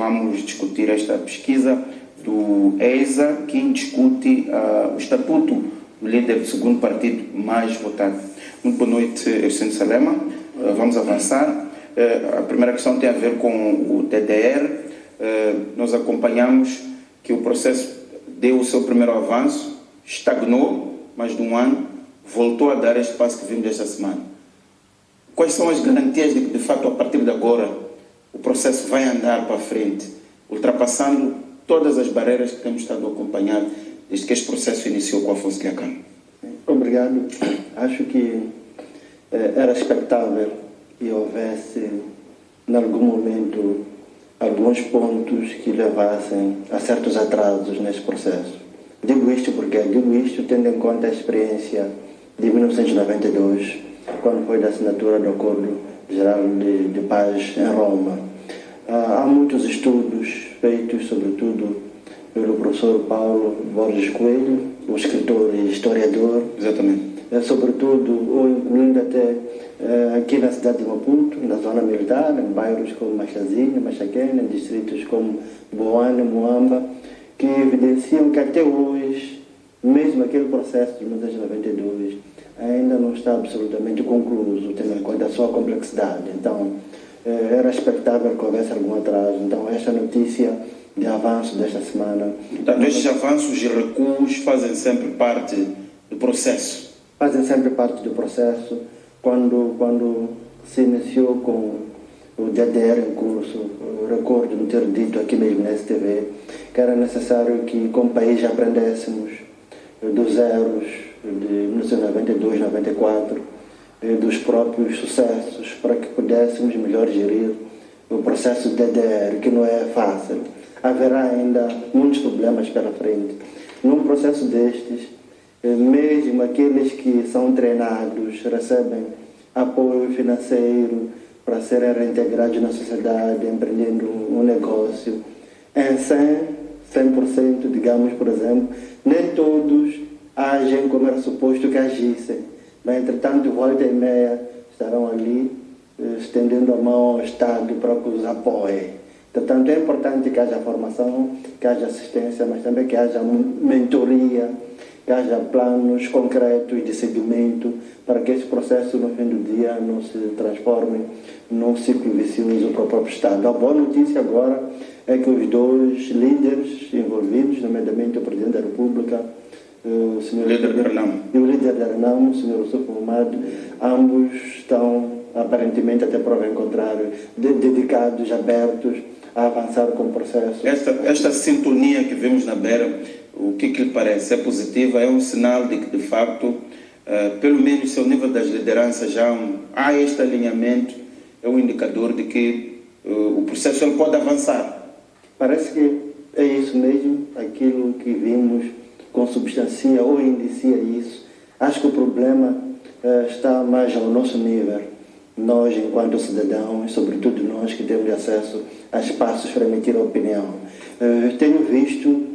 vamos discutir esta pesquisa do EISA, que discute o estatuto do líder do segundo partido mais votado. Muito boa noite, Ercílio Salema. Vamos avançar. A primeira questão tem a ver com o DDR. Nós acompanhamos que o processo deu o seu primeiro avanço, estagnou mais de um ano, voltou a dar este passo que vimos esta semana. Quais são as garantias de que, de fato, a partir de agora, o processo vai andar para frente, ultrapassando todas as barreiras que temos estado a acompanhar desde que este processo iniciou com Afonso Dhlakano? Obrigado. Acho que era expectável que houvesse, em algum momento, alguns pontos que levassem a certos atrasos nesse processo. Digo isto tendo em conta a experiência de 1992, quando foi da assinatura do Acordo Geral de Paz em Roma. Há muitos estudos feitos, sobretudo pelo professor Paulo Borges Coelho, o escritor e historiador. Exatamente. Sobretudo, ou incluindo até aqui na cidade de Maputo, na zona militar, em bairros como Machazinha, Machaquena, em distritos como Boane, Moamba, que evidenciam que até hoje, mesmo aquele processo de 1992, ainda não está absolutamente concluído, tendo em conta a sua complexidade. Então, era expectável que houvesse algum atraso. Então, esta notícia de avanço desta semana... Então, estes avanços e recuos fazem sempre parte do processo? Fazem sempre parte do processo. Quando se iniciou com o DDR em curso, eu recordo de ter dito aqui mesmo na STV que era necessário que, como país, aprendêssemos dos erros de 1992, 94, dos próprios sucessos, para que pudéssemos melhor gerir o processo de DDR, que não é fácil. Haverá ainda muitos problemas pela frente. Num processo destes, mesmo aqueles que são treinados recebem apoio financeiro para serem reintegrados na sociedade, empreendendo um negócio. Em 100%, digamos, por exemplo, nem todos agem como era suposto que agissem. Mas, entretanto, volta e meia estarão ali estendendo a mão ao Estado para que os apoie. Portanto, é importante que haja formação, que haja assistência, mas também que haja mentoria, que haja planos concretos de seguimento para que esse processo, no fim do dia, não se transforme num ciclo vicioso para o próprio Estado. A boa notícia agora é que os dois líderes envolvidos, nomeadamente o Presidente da República, o senhor líder da Renamo. E o líder da Renamo, o senhor Rousseff Momad, ambos estão, aparentemente, até prova em contrário, dedicados, abertos a avançar com o processo. Esta sintonia que vemos na beira, o que lhe parece? É positiva? É um sinal de que, de facto, pelo menos se ao nível das lideranças já há este alinhamento, é um indicador de que o processo ele pode avançar? Parece que é isso mesmo, aquilo que vimos consubstancia ou indicia isso. Acho que o problema está mais ao nosso nível. Nós, enquanto cidadãos, sobretudo nós que temos acesso a espaços para emitir a opinião. Tenho visto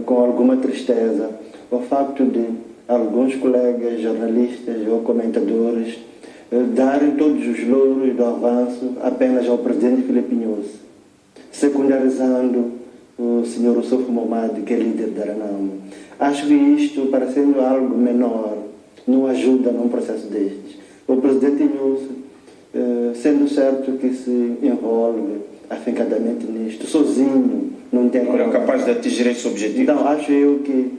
com alguma tristeza o facto de alguns colegas jornalistas ou comentadores darem todos os louros do avanço apenas ao presidente Filipe Nyusi, secundarizando o senhor Rousseff Momad, que é líder da Renamo. Acho que isto, parecendo algo menor, não ajuda num processo destes. O presidente Nyusi, sendo certo que se envolve afincadamente nisto, sozinho, não tem como... Não é capaz de atingir esse objetivo? Então, acho eu que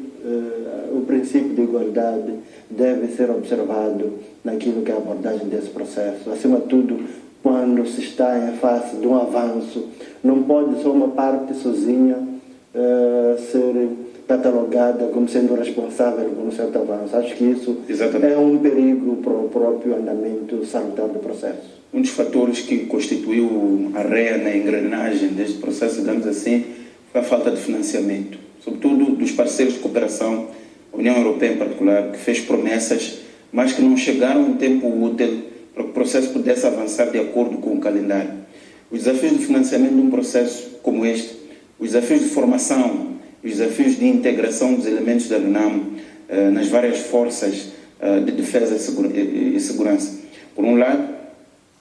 o princípio de igualdade deve ser observado naquilo que é a abordagem desse processo. Acima de tudo, quando se está em face de um avanço, não pode só uma parte sozinha ser catalogada como sendo responsável por um certo avanço. Acho que isso é um perigo para o próprio andamento salutar do processo. Um dos fatores que constituiu a réia na engrenagem deste processo, digamos assim, foi a falta de financiamento, sobretudo dos parceiros de cooperação, a União Europeia em particular, que fez promessas, mas que não chegaram em tempo útil para que o processo pudesse avançar de acordo com o calendário. Os desafios de financiamento de um processo como este, os desafios de formação, os desafios de integração dos elementos da Renamo nas várias forças de defesa e segurança. Por um lado,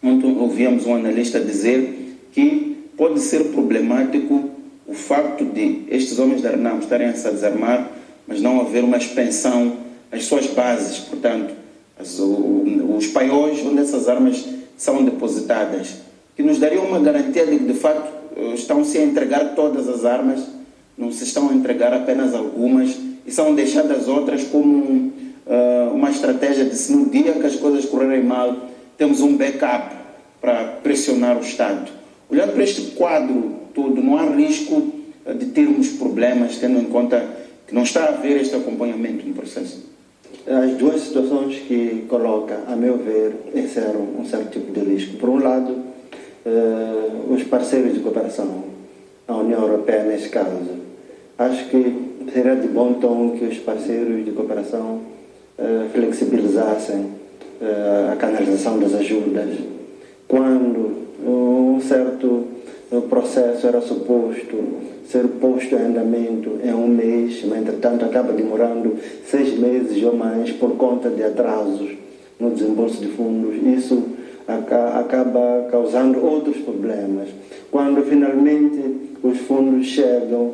ontem ouvíamos um analista dizer que pode ser problemático o facto de estes homens da RENAM estarem a se desarmar, mas não haver uma expensão às suas bases, portanto, os paióis onde essas armas são depositadas, que nos daria uma garantia de que, de facto, estão-se a entregar todas as armas, não se estão a entregar apenas algumas, e são deixadas outras como uma estratégia de, se no dia que as coisas correrem mal, temos um backup para pressionar o Estado. Olhando para este quadro todo, não há risco de termos problemas, tendo em conta que não está a haver este acompanhamento no processo? As duas situações que coloca, a meu ver, encerram um certo tipo de risco. Por um lado, os parceiros de cooperação, a União Europeia nesse caso. Acho que seria de bom tom que os parceiros de cooperação flexibilizassem a canalização das ajudas. Quando um certo processo era suposto ser posto em andamento em um mês, mas entretanto acaba demorando 6 meses ou mais por conta de atrasos no desembolso de fundos, isso acaba causando outros problemas. Quando finalmente os fundos chegam,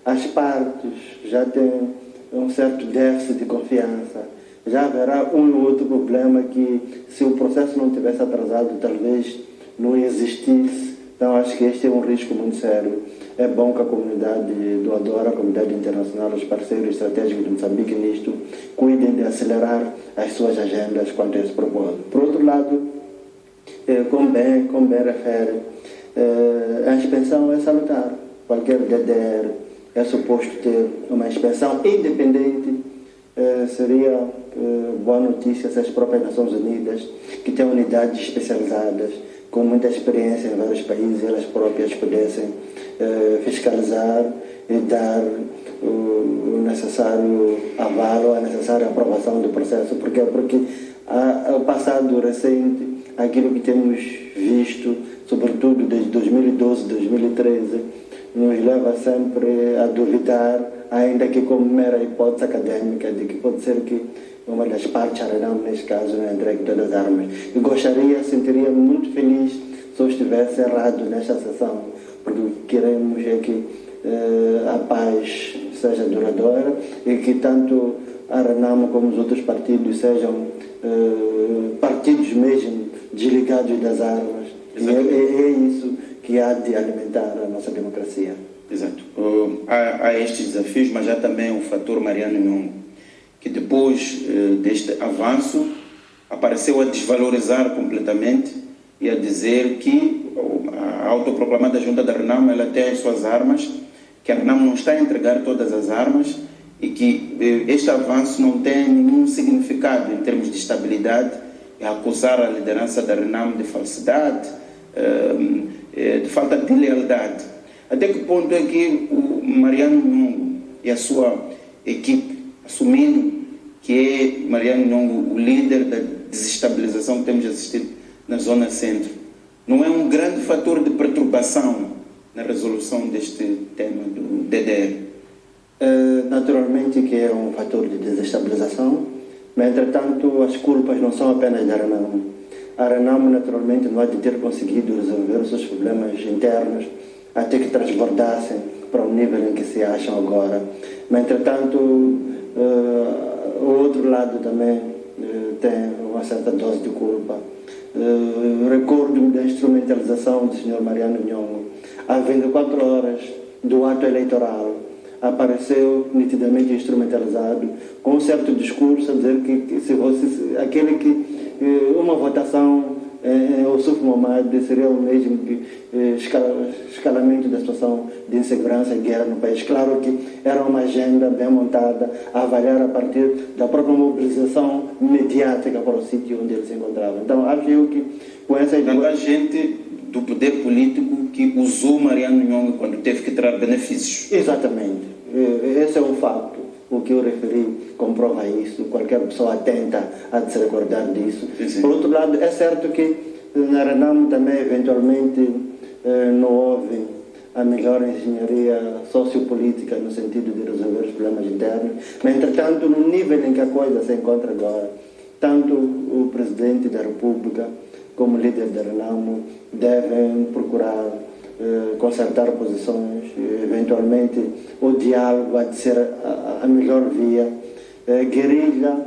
as partes já têm um certo déficit de confiança, já haverá um ou outro problema que, se o processo não tivesse atrasado, talvez não existisse. Então, acho que este é um risco muito sério. É bom que a comunidade doadora, a comunidade internacional, os parceiros estratégicos de Moçambique nisto, cuidem de acelerar as suas agendas quanto a esse propósito. Por outro lado, como bem refere, a expensão é salutar. Qualquer DDR é suposto ter uma expensão independente. Seria boa notícia se as próprias Nações Unidas, que têm unidades especializadas, com muita experiência em vários países, elas próprias pudessem fiscalizar e dar o necessário avalo, a necessária aprovação do processo. Porque o passado recente, aquilo que temos visto, sobretudo desde 2012, 2013, nos leva sempre a duvidar, ainda que como mera hipótese académica, de que pode ser que uma das partes, a RENAM, neste caso, não entregue todas as armas. E sentiria muito feliz se eu estivesse errado nesta sessão, porque o que queremos é que a paz seja duradoura e que tanto a RENAM como os outros partidos sejam partidos mesmo desligados das armas. E é isso que há de alimentar a nossa democracia. Exato. Há estes desafios, mas há também o fator Mariano Nhongo, que depois deste avanço apareceu a desvalorizar completamente e a dizer que a autoproclamada junta da RENAM, ela tem as suas armas, que a RENAM não está a entregar todas as armas e que este avanço não tem nenhum significado em termos de estabilidade, e acusar a liderança da RENAM de falsidade, de falta de lealdade. Até que ponto é que o Mariano Nhongo e a sua equipe, assumindo que é Mariano Nhongo o líder da desestabilização que temos assistido na zona centro, não é um grande fator de perturbação na resolução deste tema do DDR? Naturalmente que é um fator de desestabilização, mas entretanto as culpas não são apenas da RENAM. A RENAM naturalmente não há de ter conseguido resolver os seus problemas internos até que transbordassem para o nível em que se acham agora. Mas entretanto o outro lado também tem uma certa dose de culpa. Recordo-me da instrumentalização do Sr. Mariano Nhongo. Há 24 horas do ato eleitoral, apareceu nitidamente instrumentalizado, com um certo discurso a dizer que se fosse aquele que uma votação o Suf Mohamed seria o mesmo que escalamento da situação de insegurança e guerra no país. Claro que era uma agenda bem montada, a avaliar a partir da própria mobilização mediática para o sítio onde ele se encontrava. Então, acho eu que com essa ideia... Há gente do poder político que usou Mariano Nhongo quando teve que tirar benefícios. Exatamente. Esse é um facto. O que eu referi comprova isso. Qualquer pessoa atenta a se recordar disso. Sim. Por outro lado, é certo que na RENAM também, eventualmente, não houve a melhor engenharia sociopolítica no sentido de resolver os problemas internos. Mas, entretanto, no nível em que a coisa se encontra agora, tanto o Presidente da República como o líder da RENAM devem procurar consertar posições, eventualmente o diálogo há de ser a melhor via. Guerrilha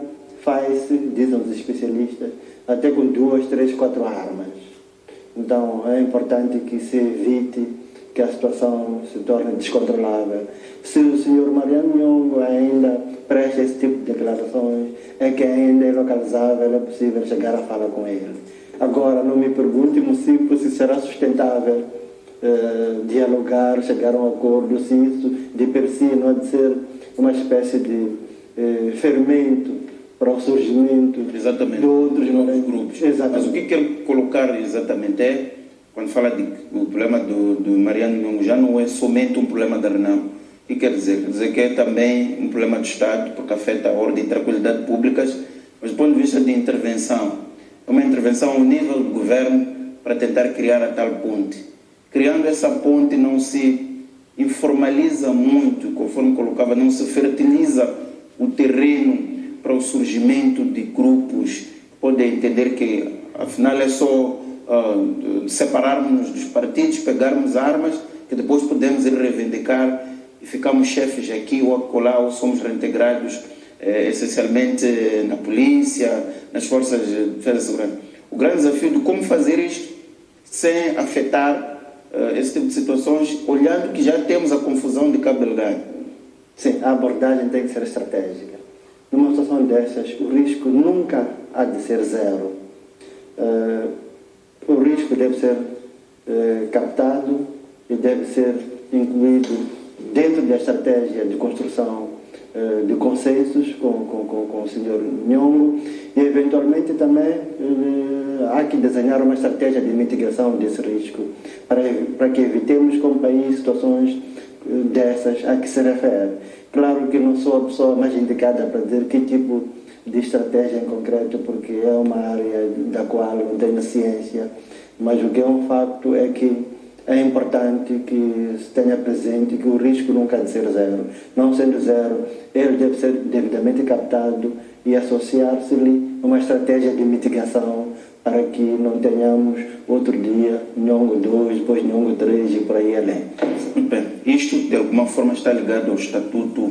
faz-se, dizem os especialistas, até com 2, 3, 4 armas. Então é importante que se evite que a situação se torne descontrolável. Se o senhor Mariano Nhongo ainda presta esse tipo de declarações, é que ainda é localizável, é possível chegar a falar com ele. Agora, não me pergunte, Mucipo, se será sustentável dialogar, chegar a um acordo, se isso de per si não há de ser uma espécie de fermento para o surgimento de outros novos grupos. Mas o que quero colocar exatamente é, quando fala do problema do Mariano Nhongo, já não é somente um problema da Renamo. O que quer dizer? Quer dizer que é também um problema do Estado, porque afeta a ordem e tranquilidade públicas, mas do ponto de vista de intervenção, é uma intervenção ao nível do governo para tentar criar a tal ponte. Criando essa ponte não se informaliza muito, conforme colocava, não se fertiliza o terreno para o surgimento de grupos. Podem entender que, afinal, é só separarmos dos partidos, pegarmos armas, que depois podemos ir reivindicar e ficamos chefes aqui ou acolá, ou somos reintegrados essencialmente na polícia, nas forças de defesa e segurança. O grande desafio de como fazer isto sem afetar esse tipo de situações, olhando que já temos a confusão de Cabo Delgado. Sim, a abordagem tem que ser estratégica. Numa situação dessas, o risco nunca há de ser zero. O risco deve ser captado e deve ser incluído dentro da estratégia de construção de consensos com o senhor Nhongo e, eventualmente, também há que desenhar uma estratégia de mitigação desse risco para que evitemos como país situações dessas a que se refere. Claro que não sou a pessoa mais indicada para dizer que tipo de estratégia em concreto, porque é uma área da qual não tenho ciência, mas o que é um facto é que é importante que se tenha presente que o risco nunca há de ser zero. Não sendo zero, ele deve ser devidamente captado e associar-se-lhe uma estratégia de mitigação para que não tenhamos outro dia Nhongo 2, depois Nhongo 3 e por aí além. Muito bem. Isto, de alguma forma, está ligado ao estatuto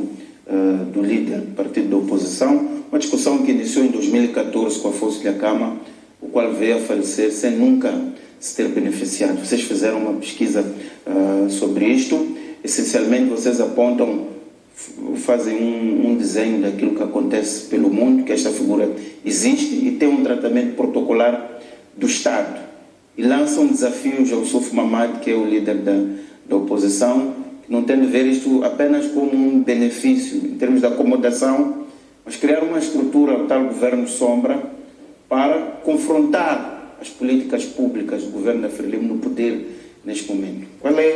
do líder do partido da oposição, uma discussão que iniciou em 2014 com Afonso Dhlakama, o qual veio a falecer sem nunca se ter beneficiado. Vocês fizeram uma pesquisa sobre isto. Essencialmente, vocês apontam, fazem um desenho daquilo que acontece pelo mundo, que esta figura existe e tem um tratamento protocolar do Estado. E lançam desafios ao Suf Mamad, que é o líder da oposição, que não tem de ver isto apenas como um benefício em termos de acomodação, mas criar uma estrutura, o tal governo sombra, para confrontar as políticas públicas do governo da Frelimo no poder neste momento.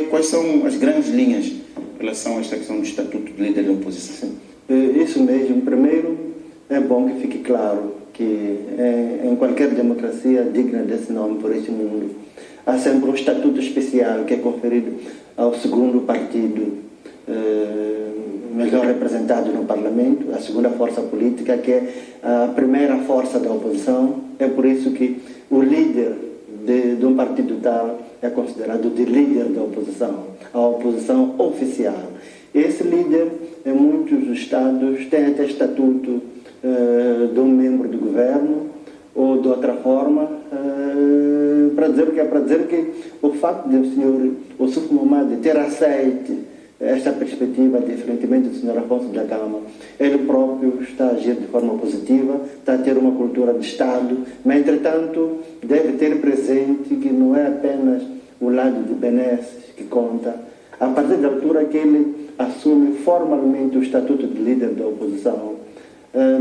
Quais são as grandes linhas em relação a esta questão do estatuto de líder da oposição? Isso mesmo. Primeiro, é bom que fique claro que em qualquer democracia digna desse nome por este mundo, há sempre um estatuto especial que é conferido ao segundo partido melhor representado no Parlamento, a segunda força política, que é a primeira força da oposição. É por isso que o líder de um partido tal é considerado de líder da oposição, a oposição oficial. Esse líder, em muitos estados, tem até estatuto de um membro do governo, ou de outra forma, para dizer o que é? Para dizer que o facto de o senhor Suf Mamad ter aceito esta perspectiva, diferentemente do senhor Afonso Dhlakama, ele próprio está a agir de forma positiva, está a ter uma cultura de Estado, mas, entretanto, deve ter presente que não é apenas o lado de benesses que conta. A partir da altura que ele assume formalmente o estatuto de líder da oposição,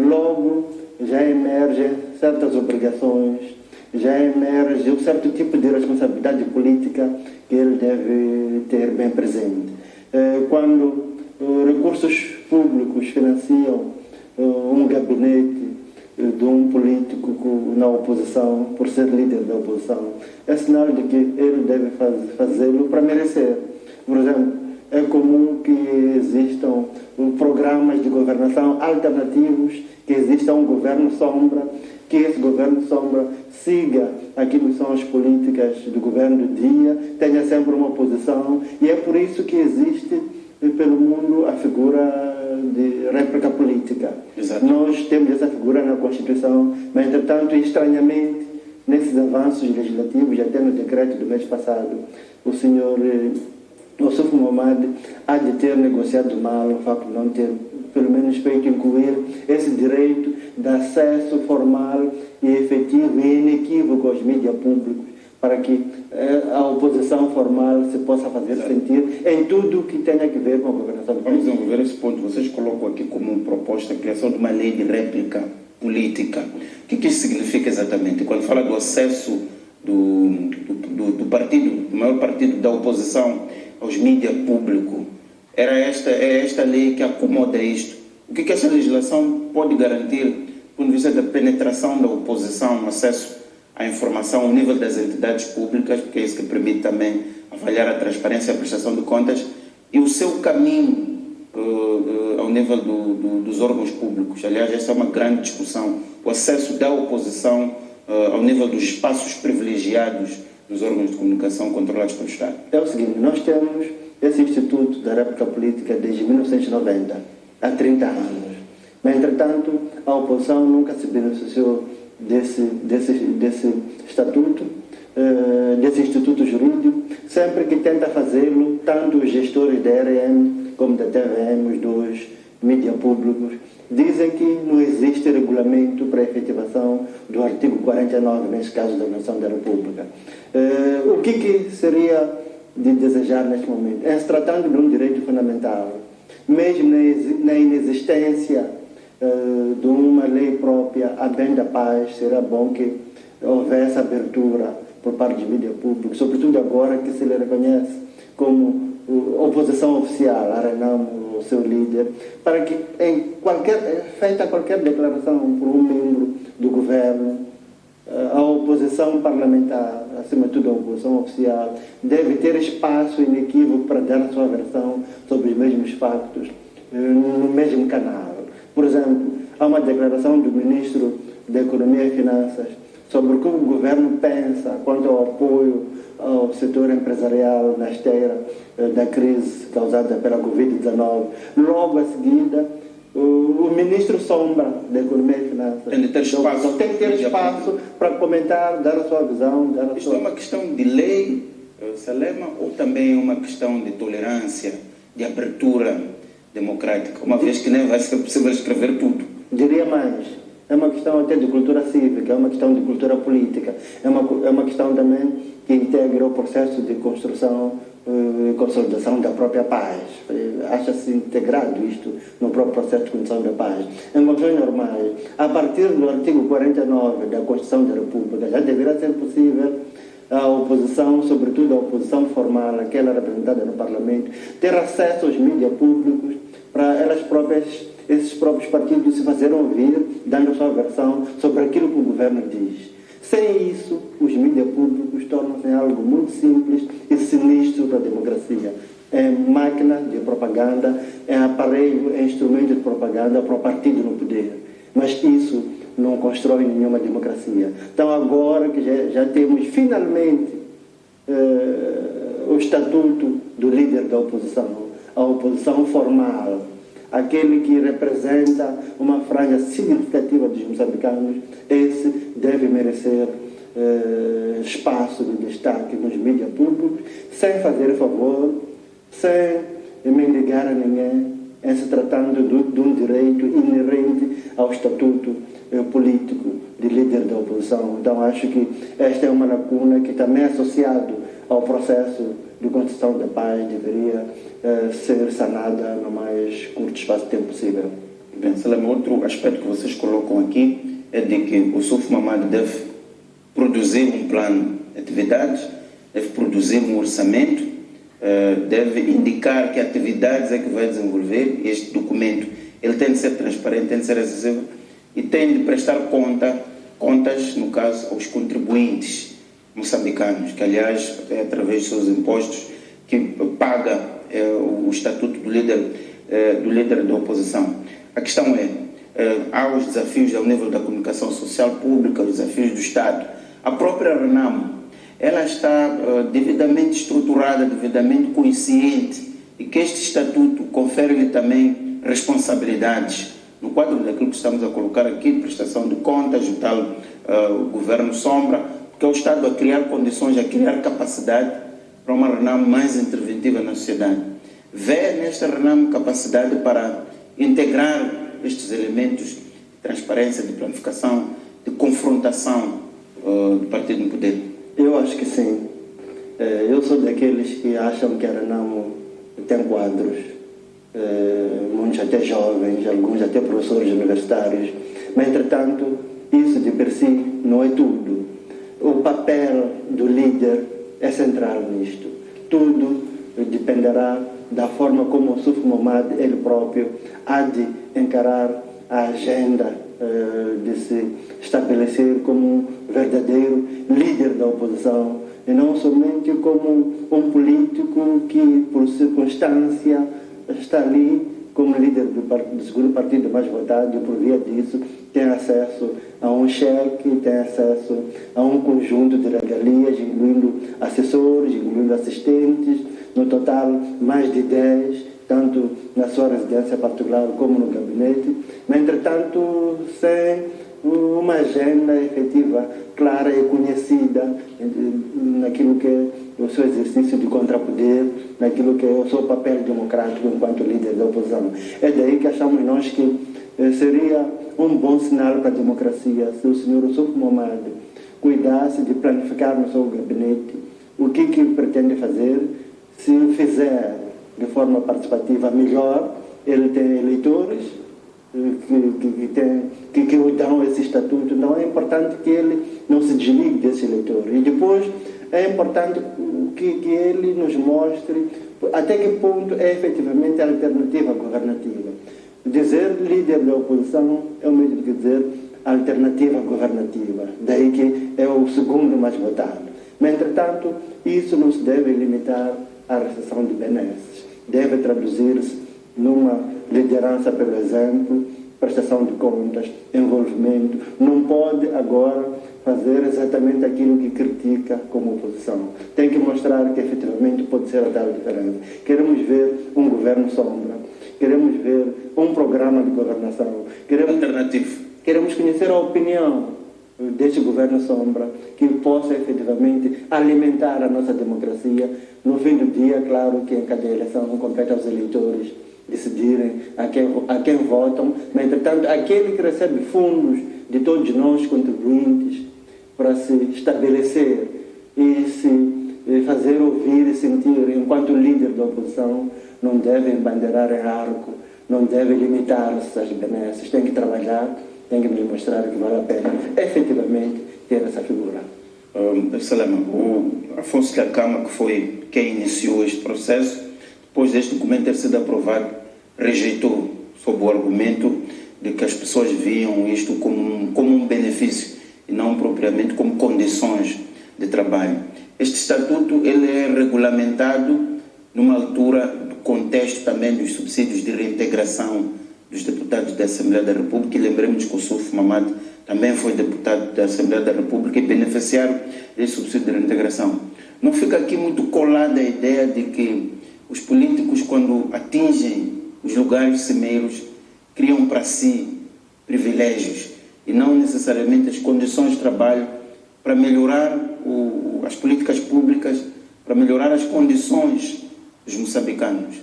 logo já emergem certas obrigações, já emerge um certo tipo de responsabilidade política que ele deve ter bem presente. Quando recursos públicos financiam um gabinete de um político na oposição, por ser líder da oposição, é sinal de que ele deve fazê-lo para merecer. Por exemplo, é comum que existam programas de governação alternativos, que exista um governo sombra, que esse governo de sombra siga aquilo que são as políticas do governo do dia, tenha sempre uma posição, e é por isso que existe pelo mundo a figura de réplica política. Exato. Nós temos essa figura na Constituição, mas entretanto, estranhamente, nesses avanços legislativos, até no decreto do mês passado, o senhor Ossuf Momad há de ter negociado mal o facto de não ter, pelo menos, feito incluir esse direito de acesso formal e efetivo e inequívoco aos mídias públicos, para que a oposição formal se possa fazer sentir em tudo que tenha a ver com a governação do país. Vamos desenvolver esse ponto. Vocês colocam aqui como proposta a criação de uma lei de réplica política. O que isso significa exatamente? Quando fala do acesso do partido, do maior partido da oposição aos mídias públicos, é esta lei que acomoda isto. O que essa legislação pode garantir do ponto de vista da penetração da oposição no acesso à informação ao nível das entidades públicas, porque é isso que permite também avaliar a transparência e a prestação de contas, e o seu caminho ao nível dos órgãos públicos? Aliás, essa é uma grande discussão. O acesso da oposição ao nível dos espaços privilegiados dos órgãos de comunicação controlados pelo Estado. É o seguinte, nós temos esse Instituto da Réplica Política desde 1990, há 30 anos. Mas, entretanto, a oposição nunca se beneficiou desse estatuto, desse instituto jurídico. Sempre que tenta fazê-lo, tanto os gestores da RM como da TVM, os dois mídias públicos, dizem que não existe regulamento para a efetivação do artigo 49, neste caso da Constituição da República. O que seria de desejar neste momento? Se tratando de um direito fundamental, mesmo na inexistência de uma lei própria a bem da paz, será bom que houvesse abertura por parte de mídia pública, sobretudo agora que se lhe reconhece como oposição oficial, a Renamo, o seu líder, para que feita qualquer declaração por um membro do governo, a oposição parlamentar, acima de tudo a oposição oficial, deve ter espaço inequívoco para dar a sua versão sobre os mesmos factos no mesmo canal. Por exemplo, há uma declaração do ministro da Economia e Finanças sobre o que o governo pensa quanto ao apoio ao setor empresarial na esteira da crise causada pela Covid-19. Logo a seguida, o ministro Sombra da Economia e Finanças tem que ter espaço para comentar, dar a sua visão. Isto é uma questão de lei, Salema, ou também é uma questão de tolerância, de abertura democrática, uma vez que nem vai ser possível escrever tudo? Diria mais, é uma questão até de cultura cívica, é uma questão de cultura política, é uma questão também que integra o processo de construção e consolidação da própria paz. Acha-se integrado isto no próprio processo de construção da paz. Em condições normais, a partir do artigo 49 da Constituição da República, já deverá ser possível a oposição, sobretudo a oposição formal, aquela representada no Parlamento, ter acesso aos mídias públicos para esses próprios partidos se fazerem ouvir, dando a sua versão sobre aquilo que o governo diz. Sem isso, os mídias públicos tornam-se algo muito simples e sinistro para a democracia. É máquina de propaganda, é aparelho, é instrumento de propaganda para o partido no poder. Mas isso não constrói nenhuma democracia. Então, agora que já temos finalmente o estatuto do líder da oposição, a oposição formal, aquele que representa uma franja significativa dos moçambicanos, esse deve merecer espaço de destaque nos mídias públicos, sem fazer favor, sem mendigar a ninguém, em se tratando de um direito inerente ao estatuto político de líder da oposição. Então, acho que esta é uma lacuna que também é associado ao processo de construção da paz deveria ser sanada no mais curto espaço de tempo possível. Bem, Salema, outro aspecto que vocês colocam aqui é de que o Ossuf Momad deve produzir um plano de atividades, deve produzir um orçamento, deve indicar que atividades é que vai desenvolver. Este documento ele tem de ser transparente, tem de ser acessível e tem de prestar contas, no caso, aos contribuintes moçambicanos, que, aliás, é através dos seus impostos que paga o estatuto do líder da oposição. A questão é, há os desafios ao nível da comunicação social pública, os desafios do Estado. A própria RENAMO, ela está devidamente estruturada, devidamente consciente de que este estatuto confere-lhe também responsabilidades no quadro daquilo que estamos a colocar aqui, de prestação de contas, o tal governo sombra, que é o Estado a criar condições, a criar capacidade para uma RENAMO mais interventiva na sociedade. Vê nesta RENAMO capacidade para integrar estes elementos de transparência, de planificação, de confrontação do partido no poder? Eu acho que sim. Eu sou daqueles que acham que a RENAMO tem quadros, muitos até jovens, alguns até professores universitários, mas, entretanto, isso de per si não é tudo. O papel do líder é central nisto. Tudo dependerá da forma como o Suf Mohamed, ele próprio, há de encarar a agenda de se estabelecer como um verdadeiro líder da oposição e não somente como um político que, por circunstância, está ali como líder do segundo partido mais votado e, por via disso, tem acesso a um cheque, tem acesso a um conjunto de regalias, incluindo assessores, incluindo assistentes, no total mais de 10, tanto na sua residência particular como no gabinete, mas, entretanto, sem uma agenda efetiva, clara e conhecida naquilo que é o seu exercício de contrapoder, naquilo que é o seu papel democrático enquanto líder da oposição. É daí que achamos nós que seria um bom sinal para a democracia se o senhor Suf Mohamed cuidasse de planificar no seu gabinete o que pretende fazer. Se fizer de forma participativa melhor, ele tem eleitores que o dão esse estatuto, então é importante que ele não se desligue desse eleitor. E depois é importante que ele nos mostre até que ponto é efetivamente a alternativa governativa. Dizer líder da oposição é o mesmo que dizer alternativa governativa, daí que é o segundo mais votado. Mas, entretanto, isso não se deve limitar à recepção de benesses. Deve traduzir-se numa liderança pelo exemplo, prestação de contas, envolvimento. Não pode agora fazer exatamente aquilo que critica como oposição. Tem que mostrar que efetivamente pode ser a tal diferença. Queremos ver um governo sombra, queremos ver um programa de governação, queremos conhecer a opinião deste governo sombra, que possa efetivamente alimentar a nossa democracia. No fim do dia, claro que em cada eleição compete aos eleitores decidirem a quem votam, mas, entretanto, aquele que recebe fundos de todos nós, contribuintes, para se estabelecer e se fazer ouvir e sentir enquanto líder da oposição, não deve embandeirar em arco, não deve limitar-se às benesses, tem que trabalhar, tem que nos mostrar que vale a pena efetivamente ter essa figura. Salema, o Afonso Dhlakama, que foi quem iniciou este processo, depois deste documento ter sido aprovado, rejeitou sob o argumento de que as pessoas viam isto como um benefício e não propriamente como condições de trabalho. Este estatuto ele é regulamentado numa altura do contexto também dos subsídios de reintegração dos deputados da Assembleia da República, e lembremos que o Suf Mohamed também foi deputado da Assembleia da República e beneficiário desse subsídio de reintegração. Não fica aqui muito colada a ideia de que os políticos, quando atingem os lugares cimeiros, criam para si privilégios e não necessariamente as condições de trabalho para melhorar as políticas públicas, para melhorar as condições dos moçambicanos?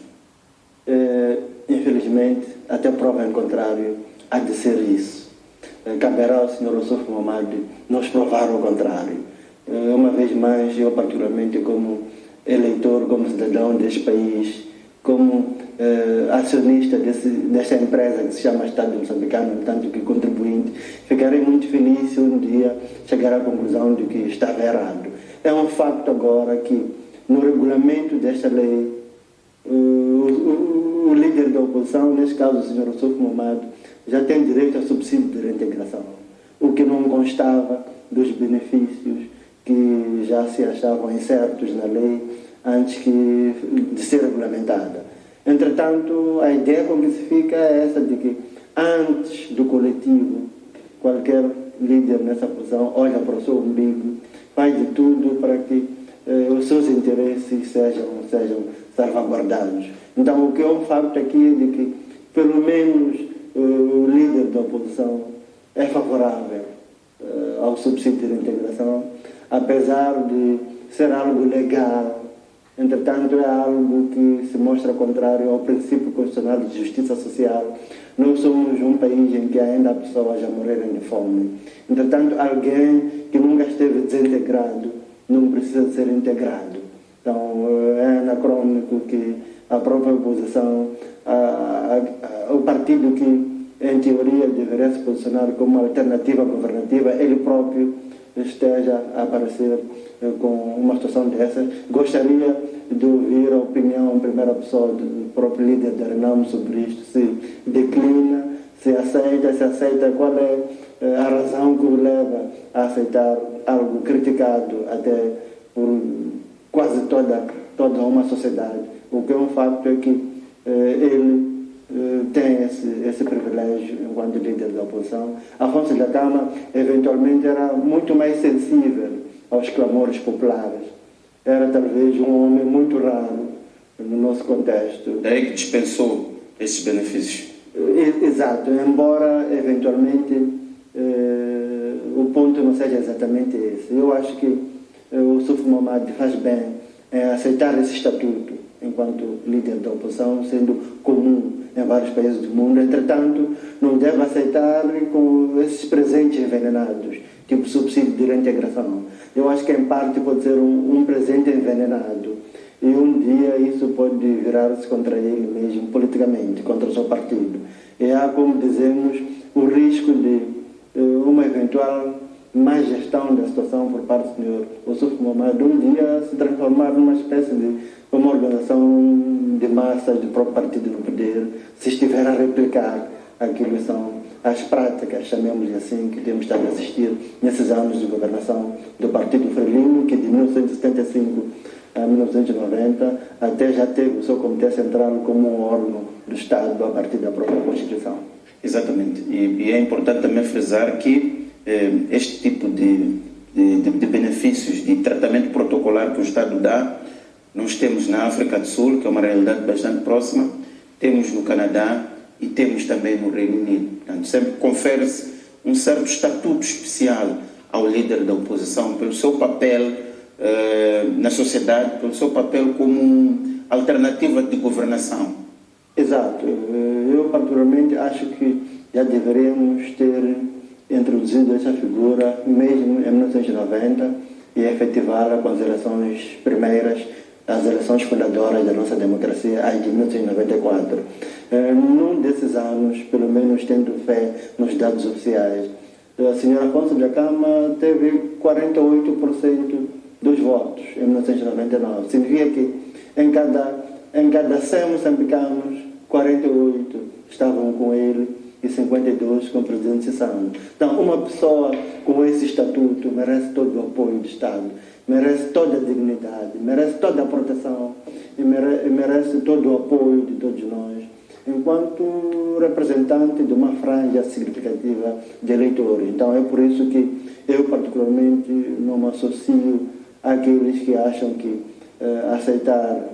Infelizmente, até prova em contrário, há de ser isso. Caberá ao Sr. Suf Mohamed nos provar o contrário. Uma vez mais, eu particularmente como eleitor, como cidadão deste país, como acionista desta empresa que se chama Estado moçambicano, tanto que contribuinte, ficarei muito feliz se um dia chegar à conclusão de que estava errado. É um facto agora que no regulamento desta lei, o líder da oposição, neste caso o Sr. Suf Mohamed, já tem direito a subsídio de reintegração, o que não constava dos benefícios que já se achavam incertos na lei antes de ser regulamentada. Entretanto, a ideia com que se fica é essa de que antes do coletivo, qualquer líder nessa posição olha para o seu umbigo, faz de tudo para que os seus interesses sejam salvaguardados. Então, o que é um facto aqui é de que, pelo menos, o líder da oposição é favorável ao subsídio de integração, apesar de ser algo legal. Entretanto, é algo que se mostra contrário ao princípio constitucional de justiça social. Nós somos um país em que ainda há pessoas a morrerem de fome. Entretanto, alguém que nunca esteve desintegrado não precisa ser integrado. Então, é anacrônico que a própria oposição, o partido que, em teoria, deveria se posicionar como alternativa governativa, ele próprio esteja a aparecer com uma situação dessa. Gostaria de ouvir a opinião em primeira pessoa do próprio líder da Renamo sobre isto, se declina, se aceita, qual é a razão que o leva a aceitar algo criticado até por quase toda uma sociedade. O que é um facto é que ele tem esse privilégio enquanto líder da oposição. Afonso Dhlakama, eventualmente, era muito mais sensível aos clamores populares. Era talvez um homem muito raro no nosso contexto. Daí que dispensou esses benefícios. Exato, embora eventualmente o ponto não seja exatamente esse. Eu acho que o Yusuf Mohamed faz bem em aceitar esse estatuto enquanto líder da oposição, sendo comum em vários países do mundo. Entretanto, não deve aceitar com esses presentes envenenados, tipo subsídio de reintegração. Eu acho que, em parte, pode ser um presente envenenado. E um dia isso pode virar-se contra ele mesmo, politicamente, contra o seu partido. E há, como dizemos, o risco de uma eventual má gestão da situação por parte do senhor Yusuf Mohamed um dia se transformar numa espécie de uma organização de massa do próprio partido no poder, se estiver a replicar aquilo que são as práticas, chamemos assim, que temos estado a assistir nesses anos de governação do Partido Frelimo, que de 1975 a 1990 até já teve o seu Comitê Central como um órgão do Estado a partir da própria Constituição. Exatamente. E é importante também frisar que este tipo de benefícios, de tratamento protocolar que o Estado dá, nós temos na África do Sul, que é uma realidade bastante próxima, temos no Canadá e temos também no Reino Unido. Portanto, sempre confere-se um certo estatuto especial ao líder da oposição pelo seu papel na sociedade, pelo seu papel como alternativa de governação. Exato. Eu, particularmente, acho que já deveríamos ter introduzido essa figura mesmo em 1990 e efetivá-la com as eleições primeiras, as eleições fundadoras da nossa democracia, as de 1994. Num desses anos, pelo menos tendo fé nos dados oficiais, a senhora Afonso Dhlakama teve 48% dos votos em 1999. Significa que em cada 100 moçambicanos, 48 estavam com ele e 52 com o presidente Sissano. Então, uma pessoa com esse estatuto merece todo o apoio do Estado, merece toda a dignidade, merece toda a proteção e merece todo o apoio de todos nós, enquanto representante de uma franja significativa de eleitores. Então, é por isso que eu, particularmente, não me associo àqueles que acham que aceitar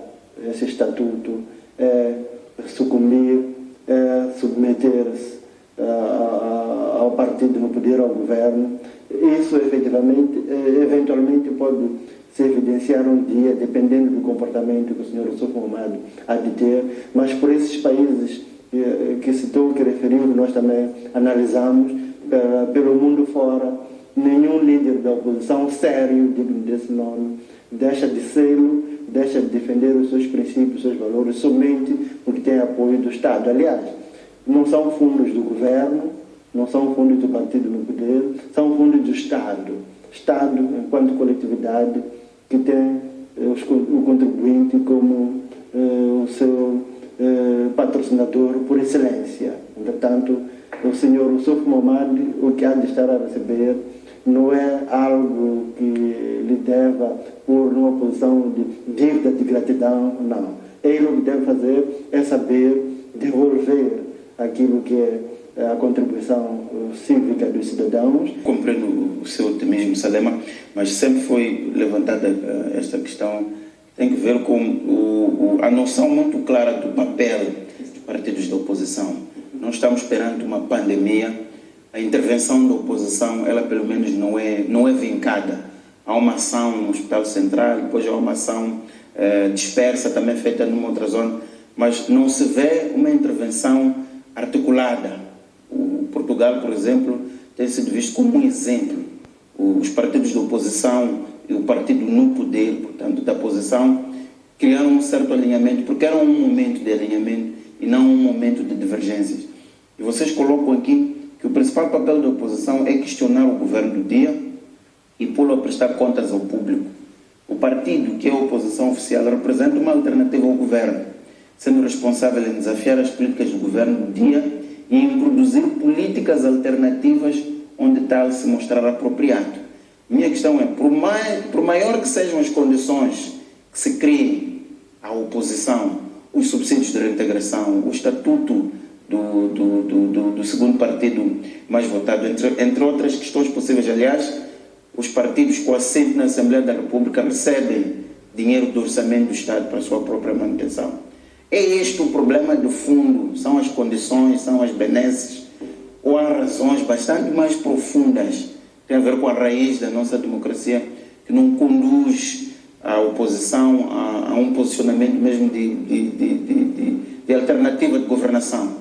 esse estatuto é sucumbir, é submeter-se ao partido no poder, ao governo. Isso eventualmente pode se evidenciar um dia, dependendo do comportamento que o senhor Yusuf Mohamed há de ter, mas por esses países que citou, que referiu, nós também analisamos, pelo mundo fora, nenhum líder da oposição sério, digno desse nome, deixa de ser-lo, deixa de defender os seus princípios, os seus valores, somente porque tem apoio do Estado. Aliás, não são fundos do governo, não são fundos do partido no poder, são fundos do Estado. Estado, enquanto coletividade, que tem o contribuinte como o seu patrocinador por excelência. Entretanto, o senhor Yusuf Mohamed, o que há de estar a receber, não é algo que lhe deva pôr numa posição de dívida de gratidão, não. Ele o que deve fazer é saber devolver aquilo que é a contribuição cívica dos cidadãos. Compreendo o seu otimismo, Salema, mas sempre foi levantada esta questão, tem que ver com a noção muito clara do papel dos partidos da oposição. Não estamos perante uma pandemia, a intervenção da oposição, ela pelo menos não é vincada. Há uma ação no Hospital Central, depois há uma ação dispersa, também feita numa outra zona, mas não se vê uma intervenção articulada. O Portugal, por exemplo, tem sido visto como um exemplo. Os partidos da oposição e o partido no poder, portanto, da oposição, criaram um certo alinhamento, porque era um momento de alinhamento e não um momento de divergências. E vocês colocam aqui que o principal papel da oposição é questionar o governo do dia e pô-lo a prestar contas ao público. O partido, que é a oposição oficial, representa uma alternativa ao governo, sendo responsável em desafiar as políticas do governo do dia e em produzir políticas alternativas onde tal se mostrar apropriado. Minha questão é, por maior que sejam as condições que se criem à oposição, os subsídios de reintegração, o estatuto do segundo partido mais votado, entre outras questões possíveis, aliás, os partidos com assento na Assembleia da República recebem dinheiro do orçamento do Estado para a sua própria manutenção. É este o problema de fundo? São as condições, são as benesses, ou há razões bastante mais profundas, tem a ver com a raiz da nossa democracia, que não conduz a oposição a um posicionamento mesmo de alternativa de governação?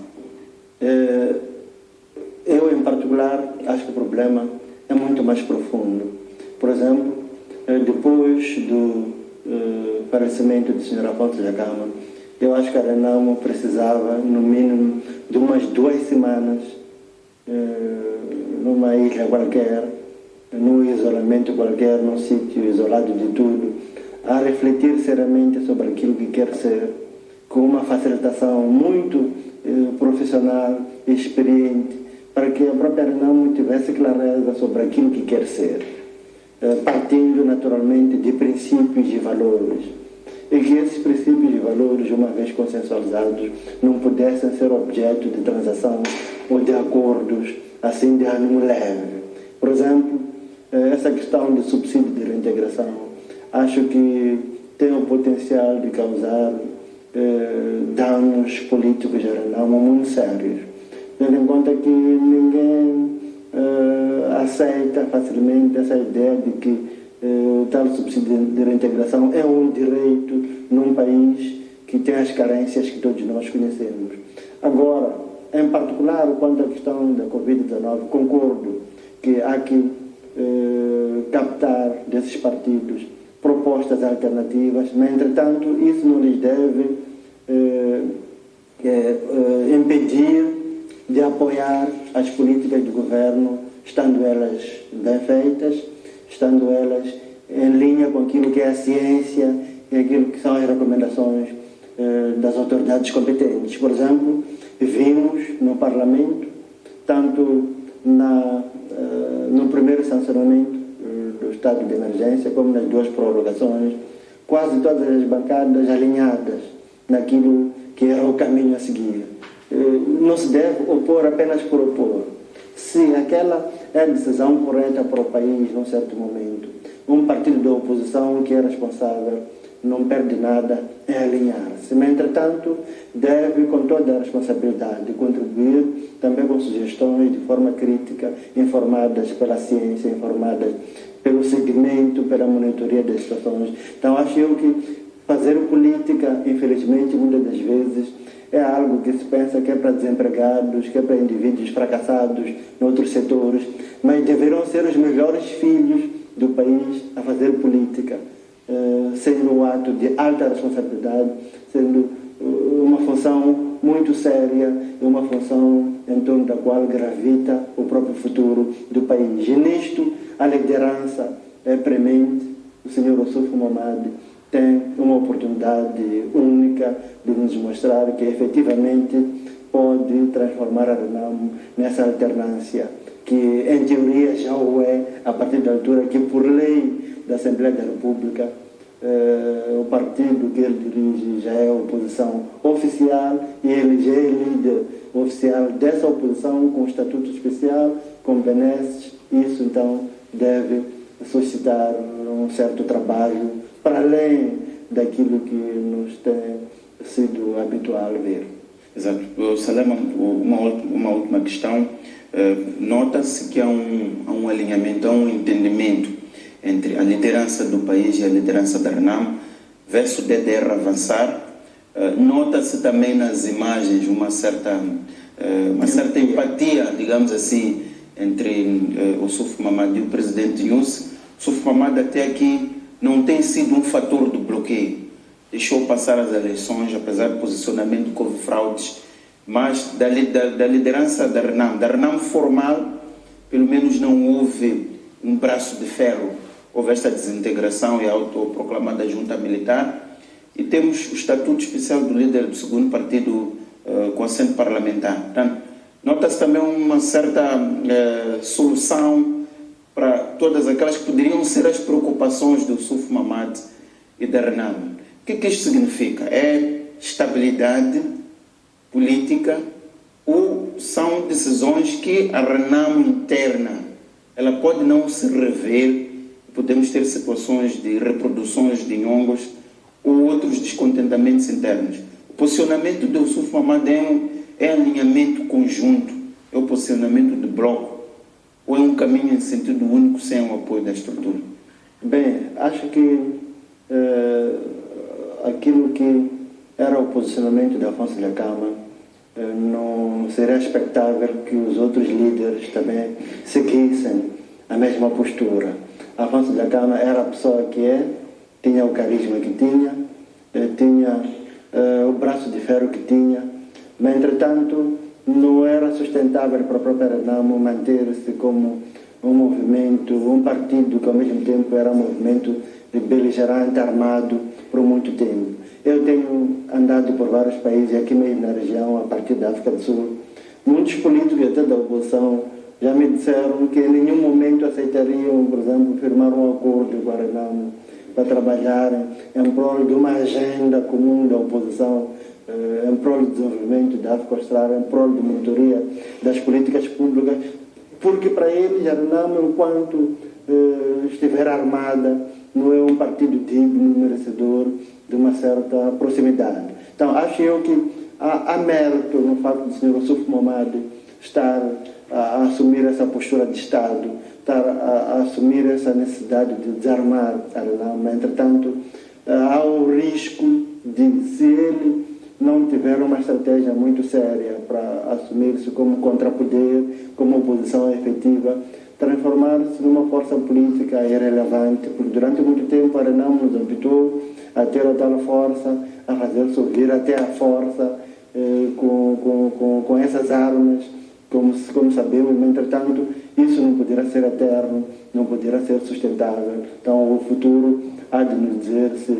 Eu, em particular, acho que o problema é muito mais profundo. Por exemplo, depois do falecimento do Sr. Afonso Dhlakama, eu acho que a Renamo precisava, no mínimo, de umas 2 semanas numa ilha qualquer, num isolamento qualquer, num sítio isolado de tudo, a refletir seriamente sobre aquilo que quer ser, com uma facilitação muito profissional e experiente, para que a própria Renamo tivesse clareza sobre aquilo que quer ser, partindo naturalmente de princípios e valores, e que esses princípios e valores, uma vez consensualizados, não pudessem ser objeto de transação ou de acordos assim de ânimo leve. Por exemplo, essa questão do subsídio de reintegração, acho que tem o potencial de causar danos políticos à Renamo muito sérios, tendo em conta que ninguém aceita facilmente essa ideia de que o tal subsídio de reintegração é um direito num país que tem as carências que todos nós conhecemos. Agora, em particular, quanto à questão da Covid-19, concordo que há que captar desses partidos propostas alternativas, mas, entretanto, isso não lhes deve impedir de apoiar as políticas do governo, estando elas bem feitas, estando elas em linha com aquilo que é a ciência e aquilo que são as recomendações das autoridades competentes. Por exemplo, vimos no Parlamento, tanto no primeiro sancionamento do estado de emergência, como nas 2 prorrogações, quase todas as bancadas alinhadas naquilo que era o caminho a seguir. Não se deve opor apenas por opor. Se aquela é a decisão correta para o país num certo momento, um partido da oposição que é responsável não perde nada em alinhar-se. Mas, entretanto, deve, com toda a responsabilidade, contribuir também com sugestões de forma crítica, informadas pela ciência, informadas pelo segmento, pela monitoria das situações. Então, acho eu que fazer política, infelizmente, muitas das vezes, é algo que se pensa que é para desempregados, que é para indivíduos fracassados em outros setores, mas deverão ser os melhores filhos do país a fazer política, sendo um ato de alta responsabilidade, sendo uma função muito séria e uma função em torno da qual gravita o próprio futuro do país. E nisto, a liderança é premente. O Sr. Ossufo Momade tem uma oportunidade única de nos mostrar que efetivamente pode transformar a Renamo nessa alternância que em teoria já o é a partir da altura que, por lei da Assembleia da República, o partido que ele dirige já é a oposição oficial e ele já é líder oficial dessa oposição com estatuto especial, com benesses. Isso então deve suscitar um certo trabalho para além daquilo que nos tem sido habitual ver. Exato. Salema, uma última questão. Nota-se que há um alinhamento, há um entendimento entre a liderança do país e a liderança da RENAM, versus o DDR avançar. Nota-se também nas imagens uma certa empatia, digamos assim, entre o Suf Mamad e o presidente Nyusi. O Suf Mamad até aqui não tem sido um fator do bloqueio. Deixou passar as eleições, apesar do posicionamento que houve fraudes, mas da liderança da RENAM formal, pelo menos não houve um braço de ferro. Houve esta desintegração e autoproclamada junta militar, e temos o estatuto especial do líder do segundo partido com assento parlamentar. Portanto, nota-se também uma certa solução para todas aquelas que poderiam ser as preocupações do Suf Mamad e da RENAM. O que isto significa? É estabilidade política ou são decisões que a RENAM interna ela pode não se rever? Podemos ter situações de reproduções de nhongos ou outros descontentamentos internos. O posicionamento do Suf Mamad é alinhamento conjunto, é o posicionamento de bloco, ou é um caminho em sentido único sem o apoio da estrutura? Bem, acho que aquilo que era o posicionamento de Afonso Dhlakama não seria expectável que os outros líderes também seguissem a mesma postura. Afonso Dhlakama era a pessoa que tinha o carisma que tinha o braço de ferro que tinha, mas entretanto não era sustentável para a própria RENAM manter-se como um movimento, um partido que ao mesmo tempo era um movimento de beligerante armado por muito tempo. Eu tenho andado por vários países aqui mesmo na região, a partir da África do Sul. Muitos políticos até da oposição já me disseram que em nenhum momento aceitariam, por exemplo, firmar um acordo com a RENAM para trabalhar em prol de uma agenda comum da oposição, em prol do desenvolvimento da África Austral, em prol de monitoria das políticas públicas, porque para eles a RENAM, enquanto estiver armada, não é um partido digno, merecedor de uma certa proximidade. Então, acho eu que há mérito no facto do Sr. Suf Mamad estar a assumir essa postura de Estado, estar a assumir essa necessidade de desarmar a RENAM. Entretanto, há o risco de, se ele não tiver uma estratégia muito séria para assumir-se como contrapoder, como oposição efetiva, transformar-se numa força política irrelevante, porque durante muito tempo a RENAM nos habitou a ter a tal força, a fazer-se ouvir até a força, com essas armas, como sabemos, mas entretanto isso não poderá ser eterno, não poderá ser sustentável. Então o futuro há de nos dizer se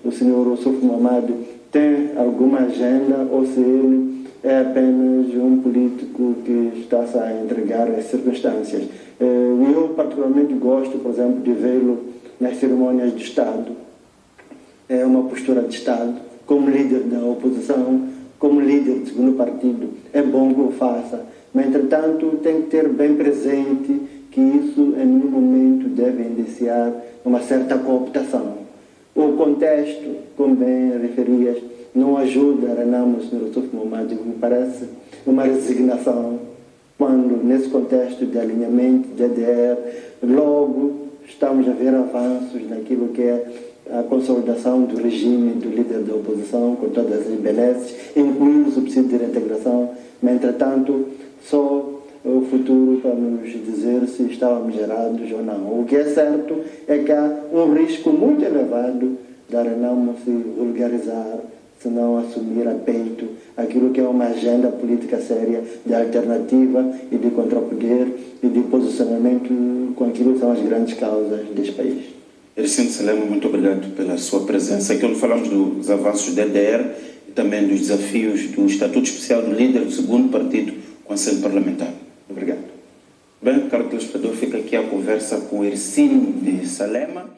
o Sr. Suf Mamad tem alguma agenda ou se ele é apenas um político que está-se a entregar às circunstâncias. Eu particularmente gosto, por exemplo, de vê-lo nas cerimônias de Estado. É uma postura de Estado, como líder da oposição, como líder do segundo partido. É bom que o faça, mas entretanto tem que ter bem presente que isso em nenhum momento deve indiciar uma certa cooptação. O contexto, como bem referias, não ajuda a RENAM, o Sr. Suf Mamad, me parece uma resignação, quando nesse contexto de alinhamento, de ADR, logo estamos a ver avanços naquilo que é a consolidação do regime do líder da oposição, com todas as benesses, incluindo o subsídio de reintegração, mas entretanto só o futuro para nos dizer se estávamos gerados ou não. O que é certo é que há um risco muito elevado da RENAM se vulgarizar, se não assumir a peito aquilo que é uma agenda política séria de alternativa e de contrapoder e de posicionamento com aquilo que são as grandes causas deste país. Ercílio Salema, muito obrigado pela sua presença. Aqui onde falamos dos avanços da DDR e também dos desafios do Estatuto Especial do Líder do segundo partido com assento parlamentar. Obrigado. Bem, caro telespectador, fica aqui a conversa com Ercílio Salema.